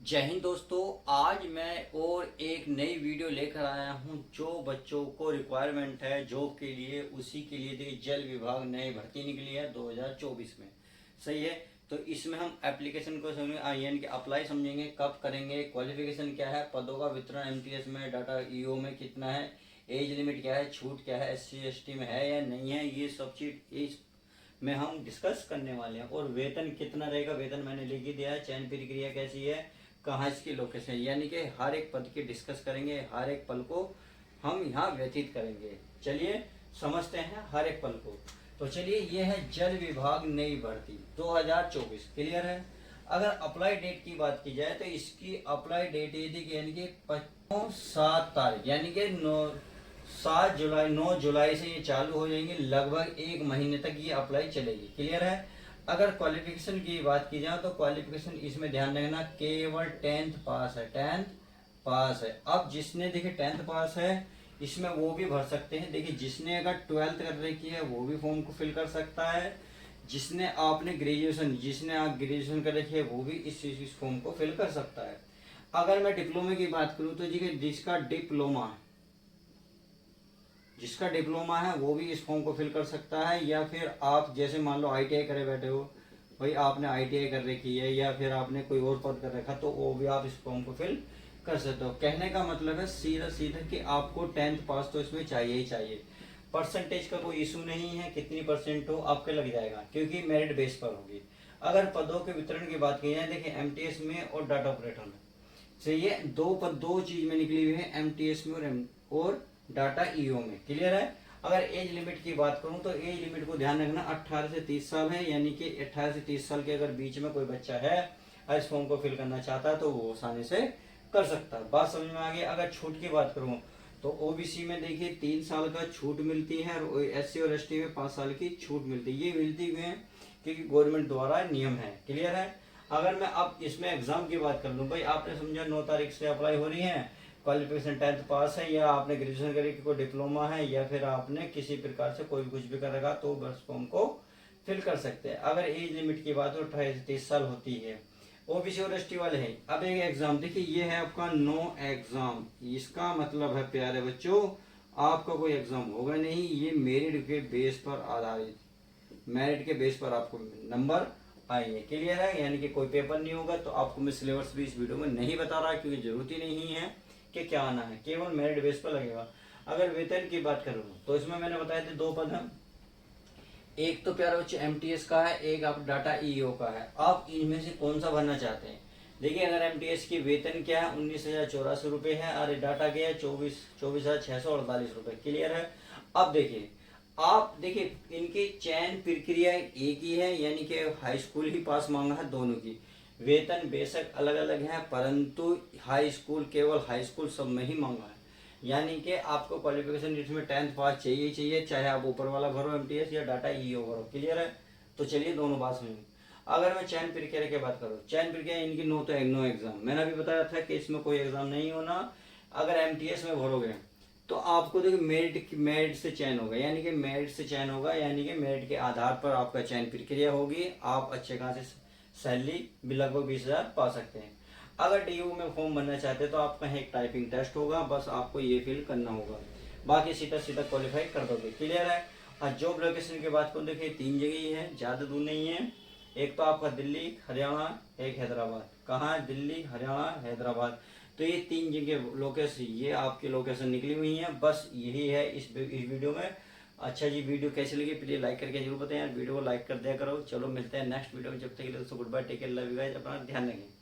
जय हिंद दोस्तों। आज मैं और एक नई वीडियो लेकर आया हूं जो बच्चों को रिक्वायरमेंट है जॉब के लिए। उसी के लिए देखिए जल विभाग नई भर्ती निकली है 2024 में। सही है। तो इसमें हम एप्लीकेशन को समझेंगे, यानी कि अप्लाई समझेंगे, कब करेंगे, क्वालिफिकेशन क्या है, पदों का वितरण एमटीएस में, डाटा ईओ में कितना है, एज लिमिट क्या है, छूट क्या है, एससी एसटी में है या नहीं है, ये सब चीज इस में हम डिस्कस करने वाले हैं। और वेतन कितना रहेगा, वेतन मैंने लिख ही दिया है। चयन प्रक्रिया कैसी है, कहाँ इसकी लोकेशन, यानी कि हर एक पद की डिस्कस करेंगे, हर एक पल को हम यहाँ व्यतीत करेंगे। चलिए समझते हैं हर एक पल को। तो चलिए ये है जल विभाग नई भर्ती 2024। क्लियर है। अगर अप्लाई डेट की बात की जाए तो इसकी अप्लाई डेट ये थी यानी कि 7 तारीख, यानी कि 9 जुलाई से ये चालू हो जाएंगे। लगभग एक महीने तक ये अप्लाई चलेगी। क्लियर है। अगर क्वालिफिकेशन की बात की जाए तो क्वालिफिकेशन इसमें ध्यान रखना केवल 10th पास है। 10th पास है। अब जिसने देखिए 10th पास है इसमें वो भी भर सकते हैं। देखिए जिसने अगर 12th कर रखी है वो भी फॉर्म को फिल कर सकता है। जिसने आप ग्रेजुएशन कर रखी है वो भी इस फॉर्म को फिल कर सकता है। अगर मैं डिप्लोमे की बात करूँ तो देखिए जिसका डिप्लोमा है वो भी इस फॉर्म को फिल कर सकता है। या फिर आप जैसे मान लो आईटीआई करे बैठे हो, भाई आपने आईटीआई कर रखी है या फिर आपने कोई और पद कर रखा तो वो भी आप इस फॉर्म को फिल कर सकते हो। कहने का मतलब है सीधा सीधा कि आपको 10th पास तो इसमें चाहिए ही चाहिए। परसेंटेज का कोई इशू नहीं है, कितनी परसेंट हो आपके लग जाएगा क्योंकि मेरिट बेस पर होगी। अगर पदों के वितरण की बात की जाए देखिए एमटीएस में और डाटा ऑपरेटर में से ये दो चीज में निकली हुई है, एमटीएस में और डाटा ईओ में। क्लियर है। अगर एज लिमिट की बात करूं तो एज लिमिट को ध्यान रखना 18 से 30 साल है, यानी कि 18 से 30 साल के अगर बीच में कोई बच्चा है और इस फॉर्म को फिल करना चाहता है तो वो आसानी से कर सकता है। बात समझ में आ गई। अगर छूट की बात करूं तो ओबीसी में देखिए 3 साल का छूट मिलती है और एससी और एसटी में 5 साल की छूट मिलती है। ये मिलती हुई है क्योंकि गवर्नमेंट द्वारा नियम है। क्लियर है। अगर मैं अब इसमें एग्जाम की बात कर लूँ, भाई आपने समझा 9 तारीख से अप्लाई हो रही है, क्वालिफिकेशन 10th पास है या आपने ग्रेजुएशन करी, कोई डिप्लोमा है या फिर आपने किसी प्रकार से कोई कुछ भी कर रखा तो बस फॉर्म को फिल कर सकते हैं। अगर एज लिमिट की बात हो 28 से 30 साल होती है। ओबीसी और एसटी वाले हैं। अब एक एग्जाम देखिए ये है आपका नो एग्जाम। इसका मतलब है प्यारे बच्चों आपका कोई एग्जाम होगा नहीं, ये मेरिट के बेस पर आधारित, मेरिट के बेस पर आपको नंबर आएंगे। क्लियर है। यानी कि कोई पेपर नहीं होगा। तो आपको मैं सिलेबस भी इस वीडियो में नहीं बता रहा क्योंकि जरूरत ही नहीं है कि क्या आना है, केवल मेरिट बेस पर लगेगा। अगर वेतन की बात करूँ तो इसमें मैंने बताया थे 2 पद हैं। एक तो प्यारे बच्चे एमटीएस का है, एक आप डाटा ईओ का है। आप इनमें से कौन सा भरना चाहते हैं। देखिए अगर एमटीएस की वेतन क्या है 19,084 रुपये है और डाटा क्या है 24,648 रुपये। क्लियर है। अब देखिए आप देखिए इनकी चयन प्रक्रिया एक ही है, यानी कि हाई स्कूल ही पास मांगा है दोनों की। वेतन बेशक अलग अलग है परंतु हाई स्कूल केवल हाई स्कूल सब में ही मांगा है। यानी कि आपको क्वालिफिकेशन इसमें 10th पास चाहिए चाहिए, चाहे आप ऊपर वाला भरो एमटीएस या डाटा ईओ भरो। क्लियर है। तो चलिए दोनों बात समझेंगे। अगर मैं चयन प्रक्रिया की बात करूँ, चयन प्रक्रिया इनकी नो एग्जाम। मैंने अभी बताया था कि इसमें कोई एग्जाम नहीं होना। अगर एमटीएस में भरोगे तो आपको देखिए मेरिट से चयन होगा, यानी कि मेरिट से चयन होगा, यानी कि मेरिट के आधार पर आपका चयन प्रक्रिया होगी। आप अच्छे खासे सैलरी भी लगभग 20,000 पा सकते हैं। अगर डीयू में फॉर्म भरना चाहते हैं तो आपका एक टाइपिंग टेस्ट होगा, बस आपको ये फिल करना होगा, बाकी सीधा सीधा क्वालिफाई कर दोगे। क्लियर है। और जॉब लोकेशन की बात करूँ देखिए 3 जगह ही है, ज़्यादा दूर नहीं है। एक तो आपका दिल्ली हरियाणा, एक हैदराबाद। कहाँ है, दिल्ली हरियाणा हैदराबाद। तो ये 3 जगह लोकेशन, ये आपकी लोकेशन निकली हुई है। बस यही है इस वीडियो में। अच्छा जी, वीडियो कैसी लगी प्लीज लाइक करके जरूर बताएं यार, वीडियो को लाइक कर दिया करो। चलो मिलते हैं नेक्स्ट वीडियो में, जब तक के लिए दोस्तों goodbye, take care, love you guys, अपना ध्यान रखें।